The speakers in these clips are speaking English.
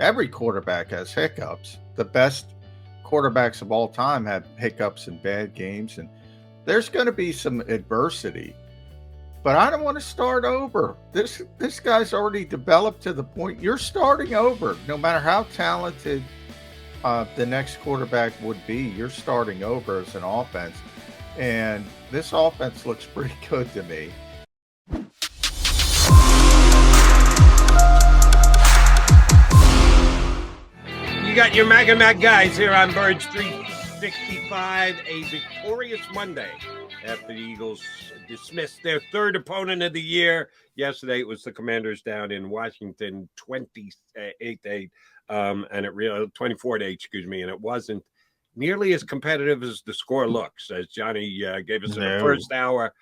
Every quarterback has hiccups. The best quarterbacks of all time have hiccups and bad games, and there's going to be some adversity. But I don't want to start over. This guy's already developed to the point you're starting over. No matter how talented the next quarterback would be, you're starting over as an offense. And this offense looks pretty good to me. You got your Mag and Mag guys here on Birds 365, a victorious Monday after the Eagles dismissed their third opponent of the year. Yesterday it was the Commanders down in Washington 28-8, and it really 24-8, excuse me, and it wasn't nearly as competitive as the score looks, as Johnny gave us in the first hour.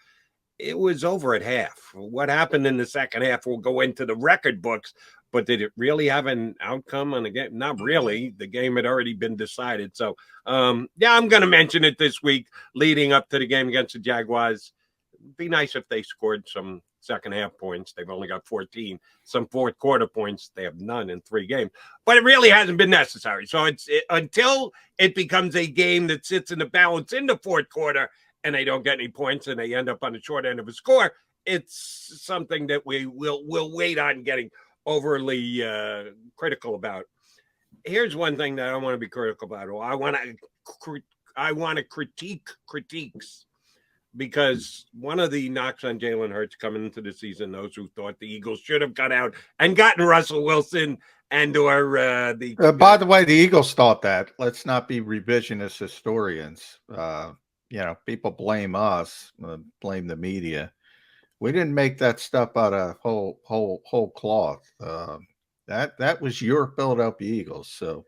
It was over at half. What happened in the second half will go into the record books, but did it really have an outcome on the game? Not really. The game had already been decided. So, yeah, I'm going to mention it this week leading up to the game against the Jaguars. It'd be nice if they scored some second half points. They've only got 14. Some fourth quarter points. They have none in 3 games. But it really hasn't been necessary. So until it becomes a game that sits in the balance in the fourth quarter and they don't get any points and they end up on the short end of a score, it's something that we'll wait on getting overly critical about. Here's one thing that I want to be critical about. I want to critique critiques, because one of the knocks on Jalen Hurts coming into the season, those who thought the Eagles should have got out and gotten Russell Wilson and or by the way, the Eagles thought that. Let's not be revisionist historians. People blame us, blame the media. We didn't make that stuff out of whole cloth. That was your Philadelphia Eagles, so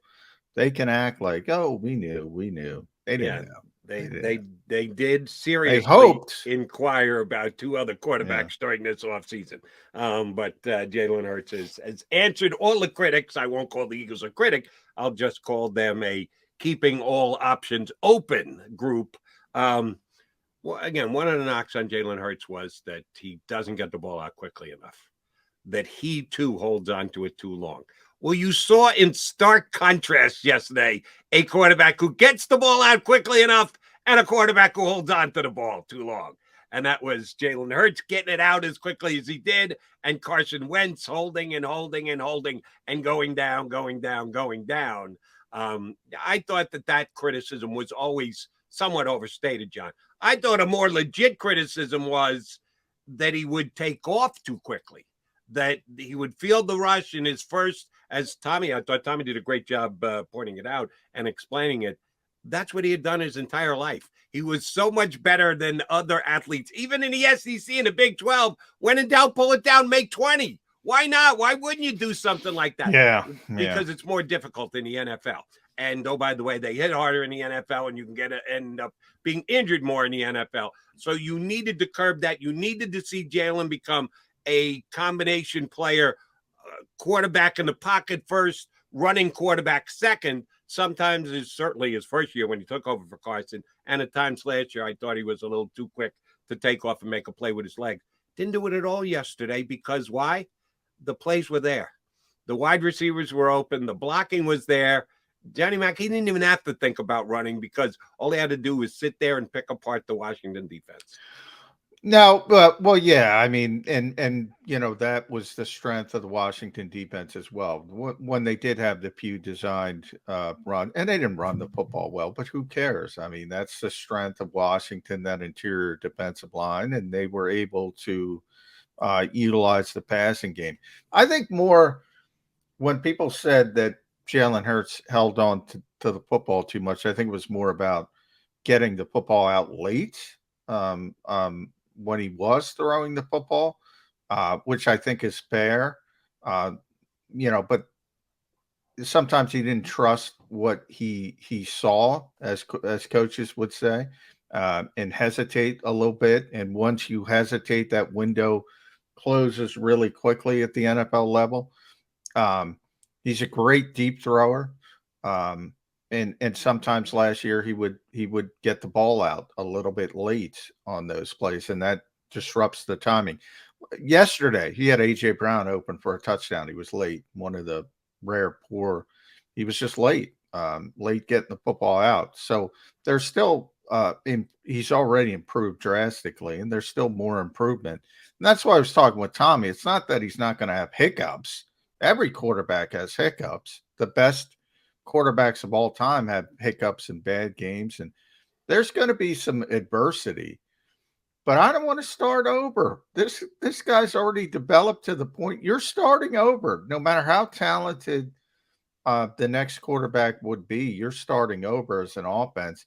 they can act like, oh, we knew. They didn't know. They did seriously inquire about 2 other quarterbacks during this offseason. But Jalen Hurts has answered all the critics. I won't call the Eagles a critic. I'll just call them a keeping all options open group. Well, again, one of the knocks on Jalen Hurts was that he doesn't get the ball out quickly enough, that he, too, holds on to it too long. Well, you saw in stark contrast yesterday a quarterback who gets the ball out quickly enough and a quarterback who holds on to the ball too long. And that was Jalen Hurts getting it out as quickly as he did, and Carson Wentz holding and holding and holding and going down. I thought that criticism was always somewhat overstated, John. I thought a more legit criticism was that he would take off too quickly, that he would feel the rush in his first, as Tommy, I thought Tommy did a great job pointing it out and explaining it. That's what he had done his entire life. He was so much better than other athletes, even in the SEC and the Big 12. When in doubt, pull it down, make 20. Why not? Why wouldn't you do something like that? Yeah. Because it's more difficult in the NFL. And oh, by the way, they hit harder in the NFL, and you can end up being injured more in the NFL. So you needed to curb that. You needed to see Jalen become a combination player, quarterback in the pocket first, running quarterback second. Sometimes, certainly his first year when he took over for Carson, and at times last year, I thought he was a little too quick to take off and make a play with his legs. Didn't do it at all yesterday, because why? The plays were there. The wide receivers were open. The blocking was there. Johnny Mac, he didn't even have to think about running, because all he had to do was sit there and pick apart the Washington defense. No, well, yeah, I mean, and that was the strength of the Washington defense as well. When they did have the Pew designed run, and they didn't run the football well, but who cares? I mean, that's the strength of Washington, that interior defensive line, and they were able to utilize the passing game. I think more when people said that Jalen Hurts held on to the football too much, I think it was more about getting the football out late when he was throwing the football, which I think is fair. But sometimes he didn't trust what he saw, as coaches would say, and hesitate a little bit. And once you hesitate, that window closes really quickly at the NFL level. He's a great deep thrower. And sometimes last year he would get the ball out a little bit late on those plays, and that disrupts the timing. Yesterday, he had A.J. Brown open for a touchdown. He was late. One of the rare poor. He was just late, late getting the football out. So there's still he's already improved drastically, and there's still more improvement. And that's why I was talking with Tommy. It's not that he's not going to have hiccups. Every quarterback has hiccups. The best quarterbacks of all time have hiccups and bad games, and there's going to be some adversity. But I don't want to start over. This guy's already developed to the point you're starting over. No matter how talented the next quarterback would be, you're starting over as an offense.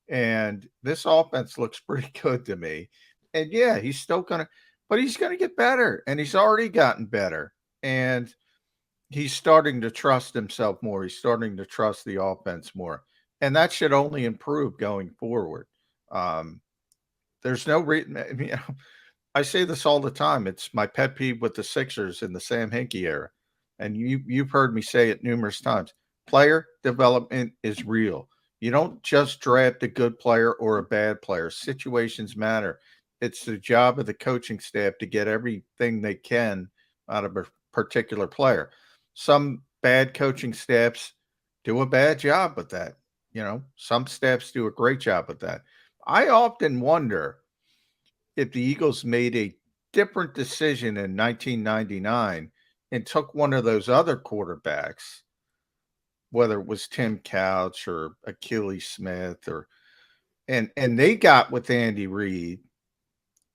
And this offense looks pretty good to me. And yeah, he's still gonna, but he's gonna get better, and he's already gotten better. And he's starting to trust himself more. He's starting to trust the offense more, and that should only improve going forward. Um, there's no reason. I say this all the time. It's my pet peeve with the Sixers in the Sam Hinkie era, and you've heard me say it numerous times. Player development is real. You don't just draft a good player or a bad player. Situations matter. It's the job of the coaching staff to get everything they can out of a particular player. Some bad coaching staffs do a bad job with that. Some staffs do a great job with that. I often wonder if the Eagles made a different decision in 1999 and took one of those other quarterbacks, whether it was Tim Couch or Achilles Smith, and they got with Andy Reid,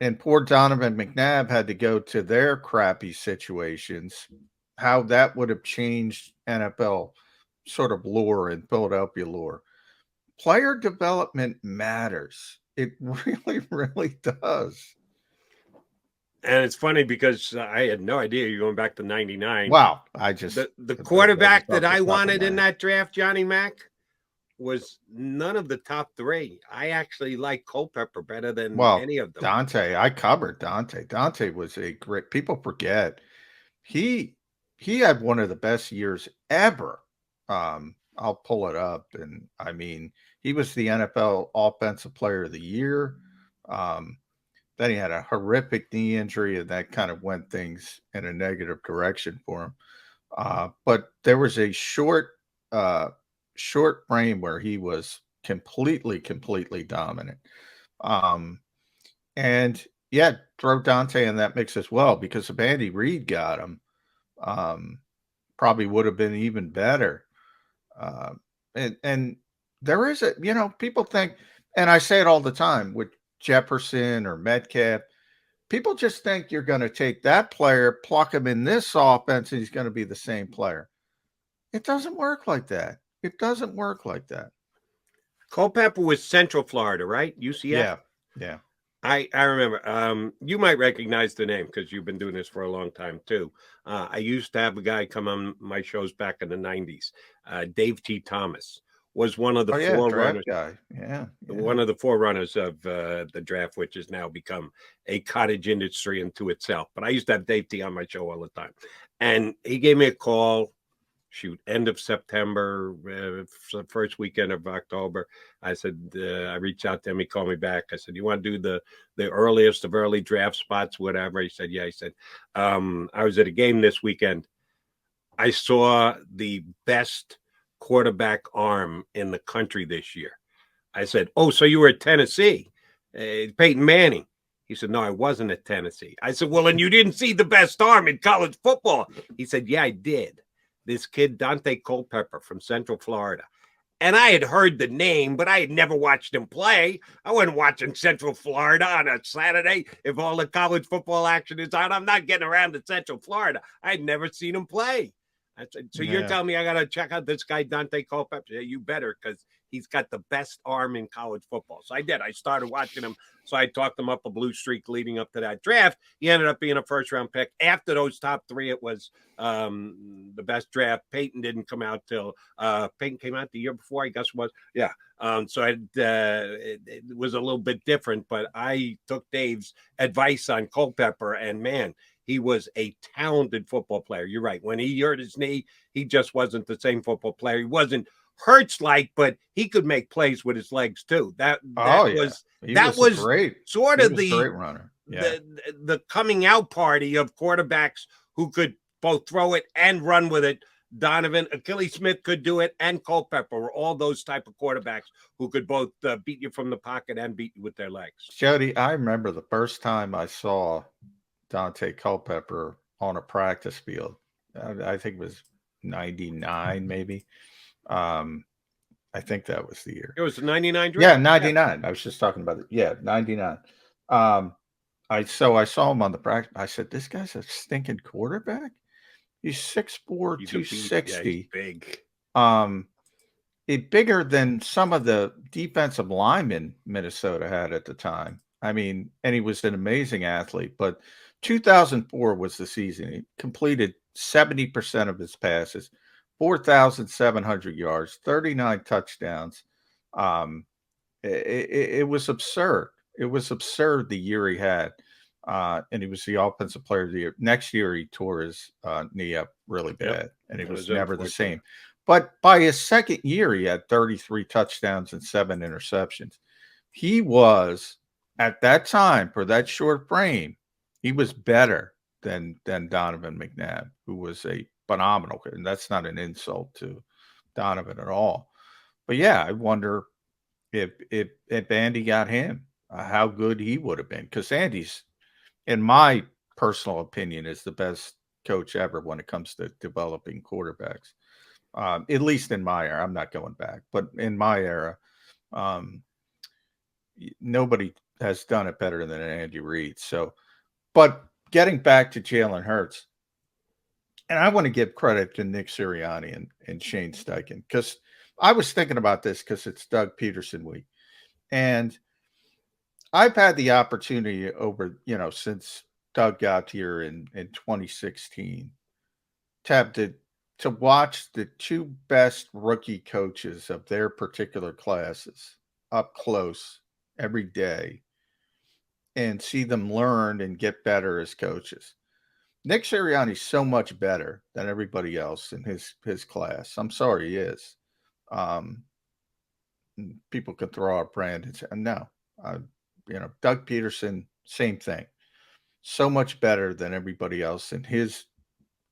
and poor Donovan McNabb had to go to their crappy situations, how that would have changed NFL sort of lore and Philadelphia lore. Player development matters. It really, really does. And it's funny because I had no idea you're going back to 99. Wow. I just the quarterback that I wanted in that draft, Johnny Mac, was none of the top three. I actually like Culpepper better than any of them. Dante, I covered Dante. Dante was a great, people forget. He had one of the best years ever. I'll pull it up. And I mean, he was the NFL Offensive Player of the Year. Then he had a horrific knee injury, and that kind of went things in a negative direction for him. But there was a short frame where he was completely dominant. And yeah, throw Dante in that mix as well, because if Andy Reid got him, probably would have been even better. And there is people think, and I say it all the time with Jefferson or Metcalf, people just think you're going to take that player, pluck him in this offense, and he's going to be the same player. It doesn't work like that. It doesn't work like that. Culpepper was Central Florida, right? UCF? Yeah. I remember. You might recognize the name because you've been doing this for a long time too. I used to have a guy come on my shows back in the 90s. Dave T. Thomas was one of the forerunners. Yeah. One of the forerunners of the draft, which has now become a cottage industry unto itself. But I used to have Dave T. on my show all the time. And he gave me a call, end of September, first weekend of October. I said, I reached out to him. He called me back. I said, you want to do the earliest of early draft spots, whatever? He said, yeah. He said, I was at a game this weekend. I saw the best quarterback arm in the country this year. I said, oh, so you were at Tennessee, Peyton Manning. He said, no, I wasn't at Tennessee. I said, well, and you didn't see the best arm in college football. He said, yeah, I did. This kid, Dante Culpepper from Central Florida. And I had heard the name, but I had never watched him play. I wasn't watching Central Florida on a Saturday. If all the college football action is on, I'm not getting around to Central Florida. I had never seen him play. I said, so you're telling me I got to check out this guy, Dante Culpepper? Yeah, you better, because he's got the best arm in college football. So I did. I started watching him. So I talked him up a blue streak leading up to that draft. He ended up being a first-round pick. After those top three, it was the best draft. Peyton didn't come out till Peyton came out the year before, I guess it was. Yeah. So it was a little bit different, but I took Dave's advice on Culpepper, and man, he was a talented football player. You're right. When he hurt his knee, he just wasn't the same football player. He wasn't Hurts-like, but he could make plays with his legs too. That was great. Sort of the great runner. Yeah. The coming out party of quarterbacks who could both throw it and run with it Donovan, Achilles Smith could do it, and Culpepper were all those type of quarterbacks who could both beat you from the pocket and beat you with their legs. Jody, I remember the first time I saw Dante Culpepper on a practice field. I think it was 99, maybe. I think that was the year. It was the 99 Yeah, draft? 99. I was just talking about it. Yeah, 99. I saw him on the practice. I said, this guy's a stinking quarterback. He's 6'4", He's 260. he's big. Bigger than some of the defensive linemen Minnesota had at the time. I mean, and he was an amazing athlete. But 2004 was the season. He completed 70% of his passes, 4,700 yards, 39 touchdowns. It was absurd. It was absurd the year he had. And he was the offensive player of the year. Next year, he tore his knee up really bad, and he was never the same. But by his second year, he had 33 touchdowns and 7 interceptions. He was, at that time, for that short frame, he was better than Donovan McNabb, who was a phenomenal, and that's not an insult to Donovan at all. But yeah, I wonder if Andy got him, how good he would have been. Because Andy's, in my personal opinion, is the best coach ever when it comes to developing quarterbacks. At least in my era. I'm not going back, but in my era, nobody has done it better than Andy Reid. So, but getting back to Jalen Hurts, and I want to give credit to Nick Sirianni and Shane Steichen, because I was thinking about this because it's Doug Peterson week. And I've had the opportunity over, since Doug got here in 2016 to watch the two best rookie coaches of their particular classes up close every day and see them learn and get better as coaches. Nick Sirianni's so much better than everybody else in his class. I'm sorry, he is. People could throw out Brandon. No, Doug Peterson, same thing. So much better than everybody else in his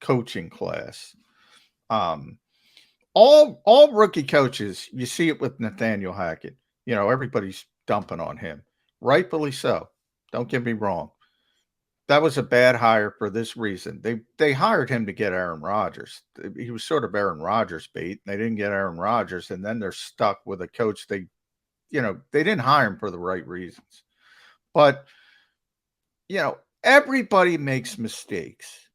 coaching class. All rookie coaches, you see it with Nathaniel Hackett. Everybody's dumping on him, rightfully so. Don't get me wrong. That was a bad hire for this reason. They hired him to get Aaron Rodgers. He was sort of Aaron Rodgers bait. They didn't get Aaron Rodgers, and then they're stuck with a coach. They didn't hire him for the right reasons. But everybody makes mistakes.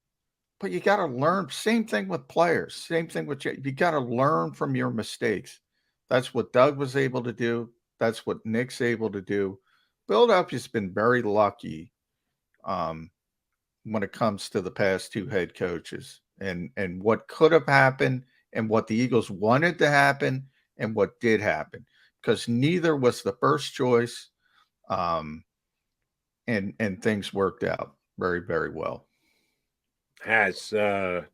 But you got to learn. Same thing with players. Same thing with you. You got to learn from your mistakes. That's what Doug was able to do. That's what Nick's able to do. Philadelphia's been very lucky when it comes to the past two head coaches and what could have happened and what the Eagles wanted to happen and what did happen, because neither was the first choice. And things worked out very, very well. We're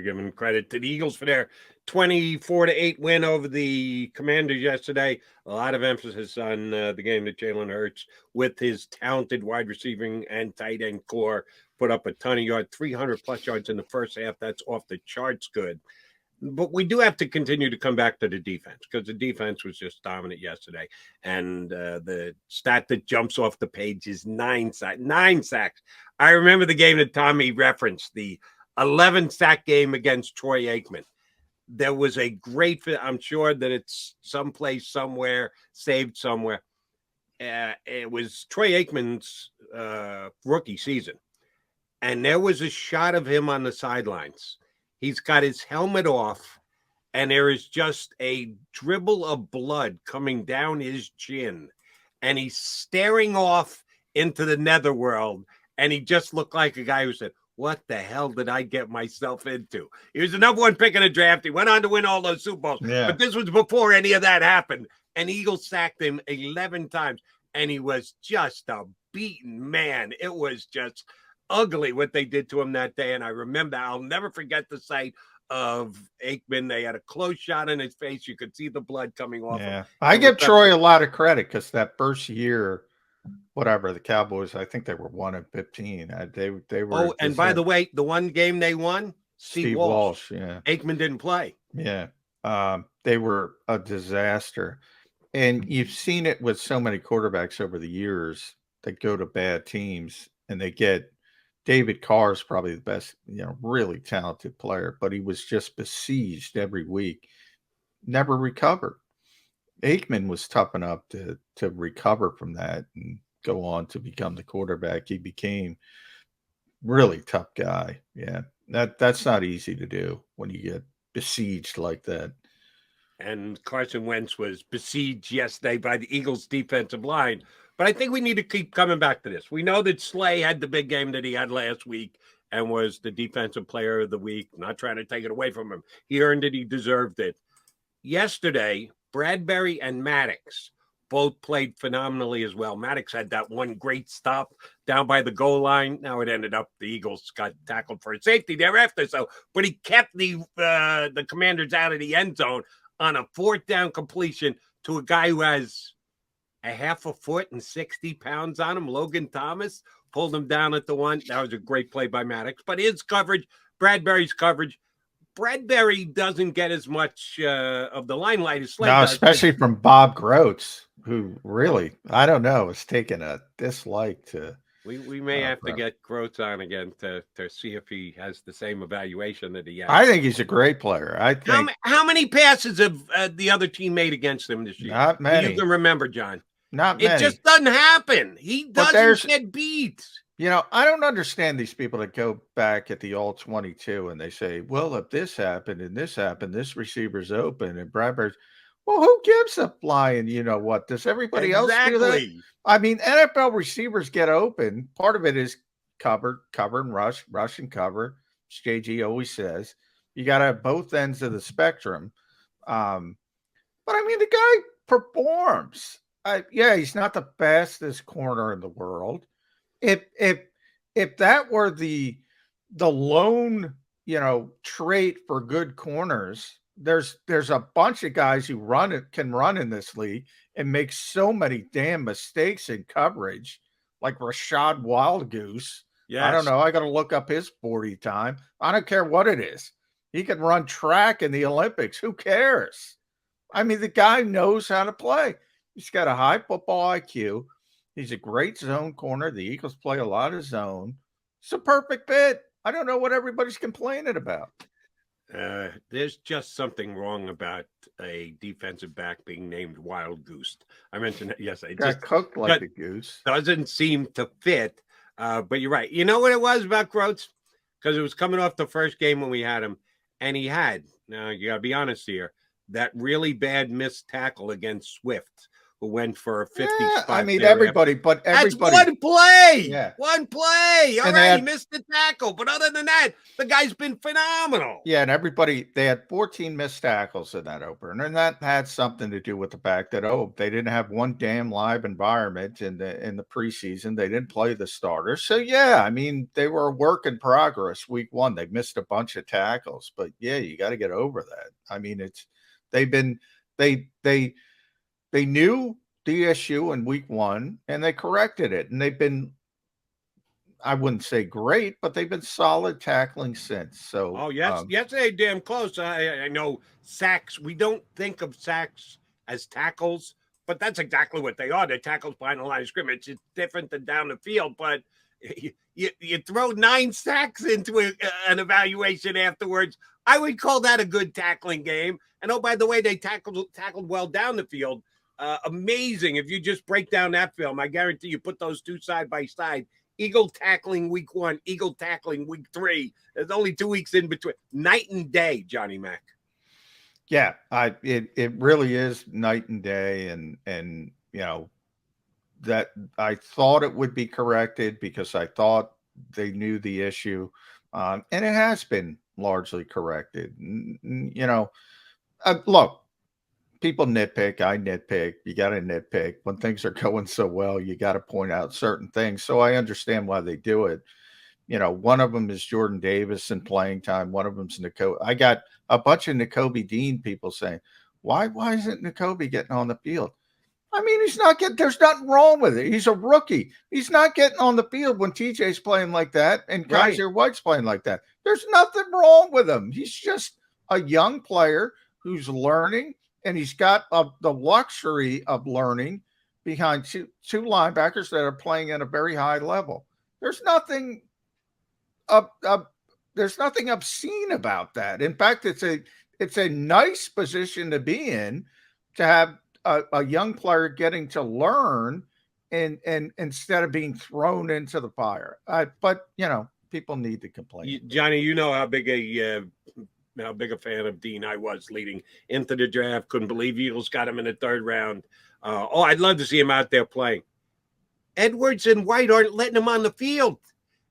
giving credit to the Eagles for their 24-8 win over the Commanders yesterday. A lot of emphasis on the game that Jalen Hurts, with his talented wide receiving and tight end core, put up a ton of yards, 300 plus yards in the first half. That's off the charts good. But we do have to continue to come back to the defense, because the defense was just dominant yesterday. And the stat that jumps off the page is 9 sacks. 9 sacks. I remember the game that Tommy referenced, the 11-sack game against Troy Aikman. There was a great fit. I'm sure that it's someplace, somewhere, saved somewhere. It was Troy Aikman's rookie season. And there was a shot of him on the sidelines. He's got his helmet off, and there is just a dribble of blood coming down his chin. And he's staring off into the netherworld, and he just looked like a guy who said, what the hell did I get myself into? He was the number one pick in the draft. He went on to win all those Super Bowls. Yeah. But this was before any of that happened. And Eagles sacked him 11 times, and he was just a beaten man. It was just ugly what they did to him that day. And I remember, I'll never forget the sight of Aikman. They had a close shot in his face. You could see the blood coming off him. I give Troy a lot of credit, because that first year, whatever, the Cowboys, I think they were 1-15. They were. Oh, and by the way, the one game they won, Steve Walsh. Yeah. Aikman didn't play. Yeah. They were a disaster. And you've seen it with so many quarterbacks over the years that go to bad teams and they get David Carr's probably the best, really talented player, but he was just besieged every week, never recovered. Aikman was tough enough to recover from that and go on to become the quarterback he became. Really tough guy. Yeah. That's not easy to do when you get besieged like that. And Carson Wentz was besieged yesterday by the Eagles' defensive line. But I think we need to keep coming back to this. We know that Slay had the big game that he had last week and was the defensive player of the week. Not trying to take it away from him. He earned it. He deserved it. Yesterday, Bradbury and Maddox both played phenomenally as well. Maddox had that one great stop down by the goal line. Now it ended up the Eagles got tackled for a safety thereafter. But he kept the Commanders out of the end zone on a 4th down completion to a guy who has a half a foot and 60 pounds on him. Logan Thomas pulled him down at the one. That was a great play by Maddox. But his coverage, Bradbury's coverage, Bradbury doesn't get as much of the limelight as Slay does. Especially from Bob Groats, who really, I don't know, is taking a dislike to. We may have to get Groats on again to see if he has the same evaluation that he has. I think he's a great player. I think. How many passes have the other team made against him this year? Not many. You can remember, John. Not many. It just doesn't happen. He doesn't get beat. I don't understand these people that go back at the all-22 and they say, well, if this happened and this happened, this receiver's open and Bradbury's. Well, who gives a flying, what? Does everybody else do that? I mean, NFL receivers get open. Part of it is cover and rush and cover. As JG always says, you got to have both ends of the spectrum. But I mean, the guy performs. He's not the fastest corner in the world. If that were the lone, trait for good corners, there's a bunch of guys who can run in this league and make so many damn mistakes in coverage, like Rashad Wildgoose. Yes. I don't know. I got to look up his 40 time. I don't care what it is. He can run track in the Olympics. Who cares? I mean, the guy knows how to play. He's got a high football IQ. He's a great zone corner. The Eagles play a lot of zone. It's a perfect fit. I don't know what everybody's complaining about. There's just something wrong about a defensive back being named Wild Goose. I mentioned that yesterday. Got cooked like a goose. Doesn't seem to fit. But you're right. You know what it was about Groats? Because it was coming off the first game when we had him. And he had, now you got to be honest here, that really bad missed tackle against Swift, who went for a 50 spot. I mean, everybody. That's one play. Yeah. One play. All right, he missed the tackle. But other than that, the guy's been phenomenal. Yeah, and they had 14 missed tackles in that opener. And that had something to do with the fact that, they didn't have one damn live environment in the preseason. They didn't play the starters. So, yeah, I mean, they were a work in progress week 1. They missed a bunch of tackles. But, yeah, you got to get over that. I mean, they knew the issue in week 1 and they corrected it. And they've been, I wouldn't say great, but they've been solid tackling since. So, yesterday, damn close. I know sacks. We don't think of sacks as tackles, but that's exactly what they are. They're tackles behind the line of scrimmage. It's different than down the field, but you throw 9 sacks into an evaluation afterwards. I would call that a good tackling game. And by the way, they tackled well down the field. Amazing. If you just break down that film, I guarantee you put those two side by side. Eagle tackling week 1, Eagle tackling week 3. There's only 2 weeks in between. Night and day, Johnny Mac. Yeah, it really is night and day. And that I thought it would be corrected because I thought they knew the issue. And it has been largely corrected. Look, people nitpick. I nitpick. You got to nitpick. When things are going so well, you got to point out certain things. So I understand why they do it. One of them is Jordan Davis in playing time. One of them's Nakobe. I got a bunch of Nakobe Dean people saying, why isn't Nakobe getting on the field? I mean, he's not getting, there's nothing wrong with it. He's a rookie. He's not getting on the field when TJ's playing like that and Right. Kaiser White's playing like that. There's nothing wrong with him. He's just a young player who's learning, and he's got the luxury of learning behind two linebackers that are playing at a very high level. There's nothing there's nothing obscene about that. In fact, it's a nice position to be in, to have a young player getting to learn and instead of being thrown into the fire. But people need to complain. Johnny, you know how big a fan of Dean I was leading into the draft. Couldn't believe Eagles got him in the third round. I'd love to see him out there playing. Edwards and White aren't letting him on the field.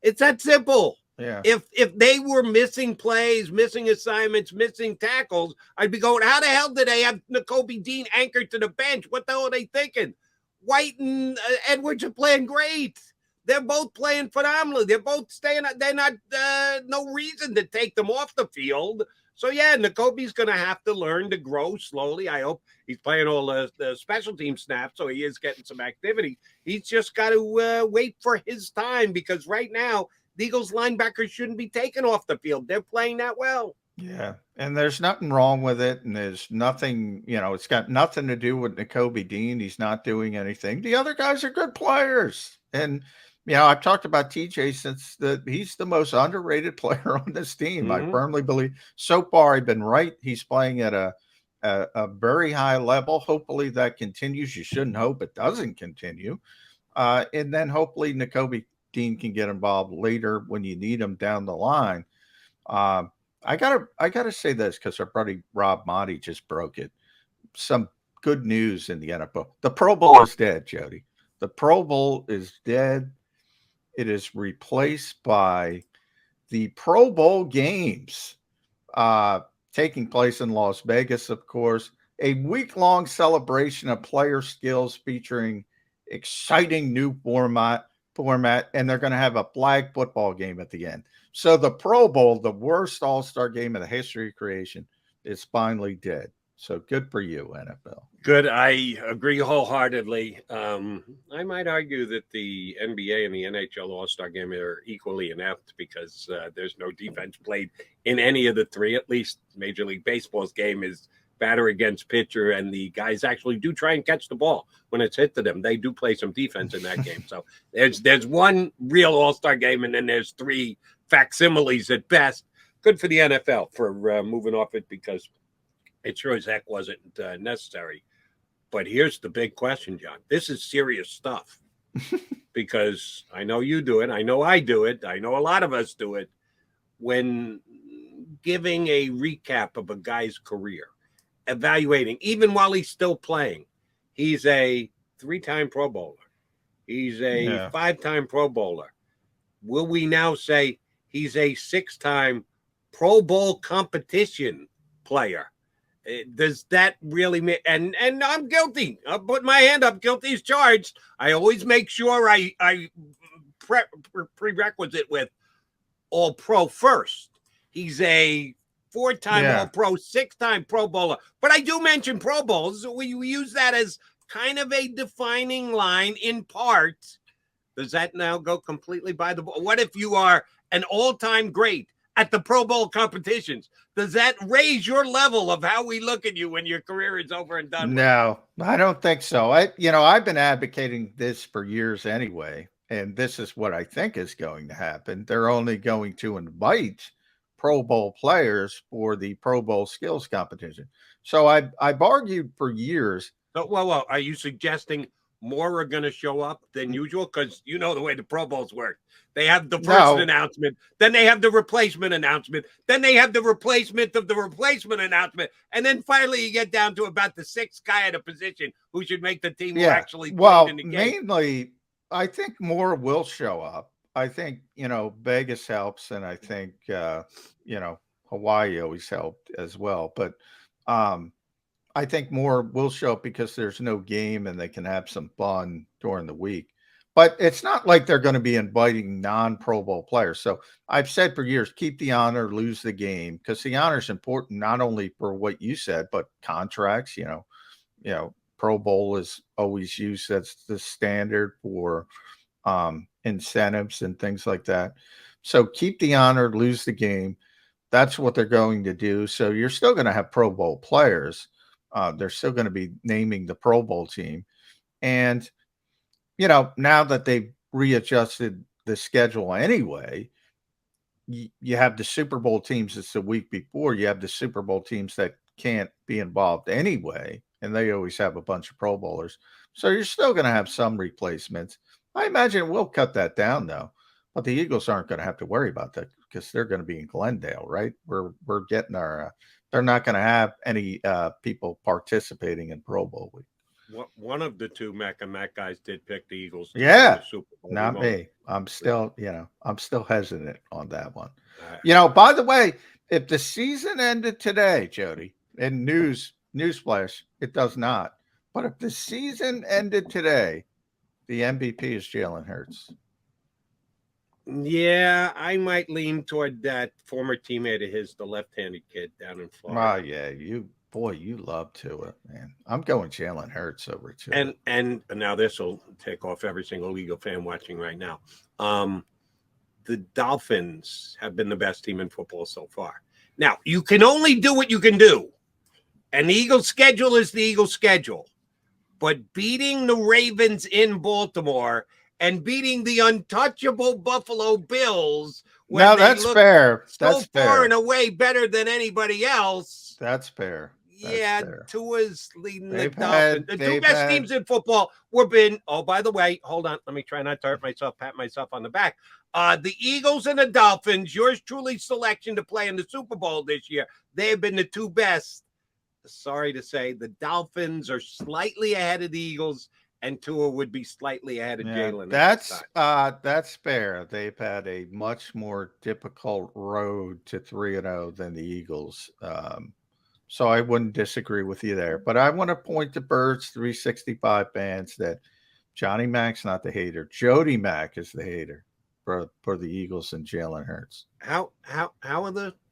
It's that simple. Yeah. If they were missing plays, missing assignments, missing tackles, I'd be going, how the hell did they have Nakobe Dean anchored to the bench? What the hell are they thinking? White and Edwards are playing great. They're both playing phenomenally. They're both staying. They're not no reason to take them off the field. So, yeah, Nakobe's going to have to learn to grow slowly. I hope he's playing all the special team snaps, so he is getting some activity. He's just got to wait for his time, because right now the Eagles linebackers shouldn't be taken off the field. They're playing that well. Yeah, and there's nothing wrong with it, and there's nothing, it's got nothing to do with Nakobe Dean. He's not doing anything. The other guys are good players, and I've talked about TJ since he's the most underrated player on this team. Mm-hmm. I firmly believe. So far, I've been right. He's playing at a very high level. Hopefully that continues. You shouldn't hope it doesn't continue. And then hopefully Nakobe Dean can get involved later when you need him down the line. I gotta say this, because our buddy Rob Motti just broke it. Some good news in the NFL. The Pro Bowl is dead, Jody. The Pro Bowl is dead. It is replaced by the Pro Bowl games, taking place in Las Vegas, of course. A week-long celebration of player skills featuring exciting new format, and they're going to have a flag football game at the end. So the Pro Bowl, the worst all-star game in the history of creation, is finally dead. So good for you, NFL. Good. I agree wholeheartedly. I might argue that the NBA and the NHL All-Star Game are equally inept, because there's no defense played in any of the three. At least Major League Baseball's game is batter against pitcher, and the guys actually do try and catch the ball when it's hit to them. They do play some defense in that game. So there's one real All-Star game, and then there's three facsimiles at best. Good for the NFL for moving off it, because it sure as heck wasn't necessary. But here's the big question, John. This is serious stuff, because I know you do it. I know I do it. I know a lot of us do it. When giving a recap of a guy's career, evaluating, even while he's still playing, he's a 3-time Pro Bowler. He's a 5-time Pro Bowler. Will we now say he's a 6-time Pro Bowl competition player? Does that really mean? And I'm guilty. I'll put my hand up. Guilty as charged. I always make sure I prerequisite with All Pro first. He's a 4-time All Pro, 6-time Pro Bowler. But I do mention Pro Bowls. We use that as kind of a defining line in part. Does that now go completely by the ball? What if you are an all-time great at the Pro Bowl competitions? Does that raise your level of how we look at you when your career is over and done? No, I don't think so. I've been advocating this for years anyway, and this is what I think is going to happen. They're only going to invite Pro Bowl players for the Pro Bowl skills competition. So I've argued for years. Well, are you suggesting more are going to show up than usual? Because you know the way the Pro Bowls work. They have the first announcement, then they have the replacement announcement, then they have the replacement of the replacement announcement, and then finally you get down to about the 6th guy at a position who should make the team who actually played in the game. Mainly, I think more will show up. I think, Vegas helps, and I think, Hawaii always helped as well. But I think more will show up because there's no game and they can have some fun during the week. But it's not like they're going to be inviting non-Pro Bowl players. So I've said for years, keep the honor, lose the game, because the honor is important not only for what you said, but contracts, Pro Bowl is always used as the standard for incentives and things like that. So keep the honor, lose the game. That's what they're going to do. So you're still going to have Pro Bowl players. They're still going to be naming the Pro Bowl team. And, now that they've readjusted the schedule anyway, you have the Super Bowl teams. It's the week before. You have the Super Bowl teams that can't be involved anyway, and they always have a bunch of Pro Bowlers. So you're still going to have some replacements. I imagine we'll cut that down though, but the Eagles aren't going to have to worry about that because they're going to be in Glendale, right? We're getting our. They're not going to have any people participating in Pro Bowl week. One of the two Mac and Mac guys did pick the Eagles. Yeah, the Super Bowl. not me. I'm still hesitant on that one. Right. By the way, if the season ended today, Jody, and newsflash, it does not. But if the season ended today, the MVP is Jalen Hurts. Yeah, I might lean toward that former teammate of his, the left-handed kid down in Florida. Oh yeah, you love Tua, man. I'm going Jalen Hurts over Tua. And now this will take off every single Eagle fan watching right now. The Dolphins have been the best team in football so far. Now, you can only do what you can do. And the Eagles' schedule is the Eagles' schedule. But beating the Ravens in Baltimore and beating the untouchable Buffalo Bills, now that's fair. That's far and away better than anybody else. That's fair. Yeah, Tua's leading the Dolphins. The two best teams in football were been. Oh, by the way, hold on. Let me try not to hurt myself, pat myself on the back. The Eagles and the Dolphins, yours truly selection to play in the Super Bowl this year. They have been the two best. Sorry to say, the Dolphins are slightly ahead of the Eagles, and Tua would be slightly ahead of Jalen. That's fair. They've had a much more difficult road to 3-0 than the Eagles. So I wouldn't disagree with you there. But I want to point to Birds 365 fans that Johnny Mac's not the hater. Jody Mac is the hater for the Eagles and Jalen Hurts. How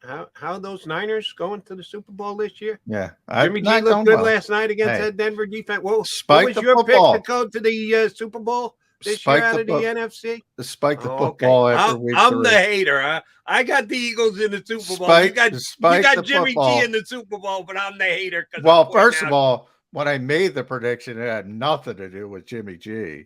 are those Niners going to the Super Bowl this year? Yeah, Jimmy G looked good last night against that Denver defense. What was your pick to go to the Super Bowl this year out of the NFC? Despite the football after week 3. I'm the hater, huh? I got the Eagles in the Super Bowl. You got Jimmy G in the Super Bowl, but I'm the hater. Well, first of all, when I made the prediction, it had nothing to do with Jimmy G.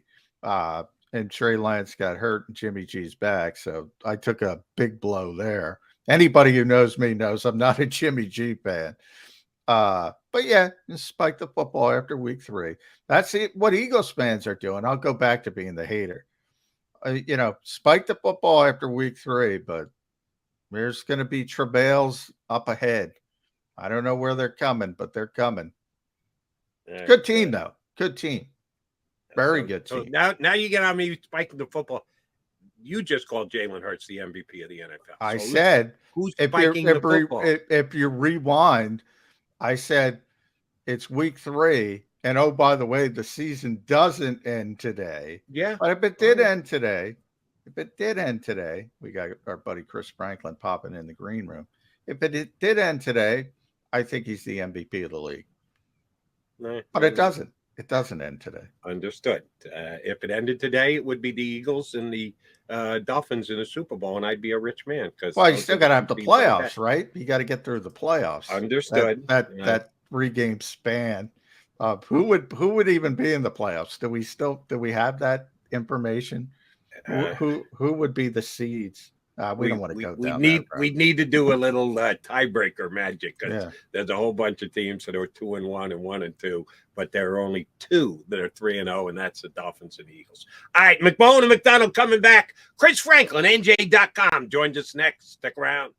And Trey Lance got hurt and Jimmy G's back. So I took a big blow there. Anybody who knows me knows I'm not a Jimmy G fan. But yeah, despite the football after week 3, that's what Eagles fans are doing. I'll go back to being the hater. Spike the football after week 3, but there's going to be travails up ahead. I don't know where they're coming, but they're coming. Good team, though. Good team. Very good team. So now you get on me spiking the football. You just called Jalen Hurts the MVP of the NFL. I said, who's spiking the football? If you rewind, I said it's week 3. And oh, by the way, the season doesn't end today. Yeah. But if it did end today, we got our buddy Chris Franklin popping in the green room. If it did end today, I think he's the MVP of the league. But it doesn't. It doesn't end today. Understood. If it ended today, it would be the Eagles and the Dolphins in the Super Bowl, and I'd be a rich man. Well, you still got to have the playoffs, right? You got to get through the playoffs. Understood. That 3-game span of who would even be in the playoffs? Do we have that information? Who would be the seeds? We don't want to go down that road. We need to do a little tiebreaker magic because there's a whole bunch of teams that are 2-1 and 1-2, but there are only 2 that are 3-0, and that's the Dolphins and the Eagles. All right, McMullen and McDonald coming back. Chris Franklin, NJ.com, joins us next. Stick around.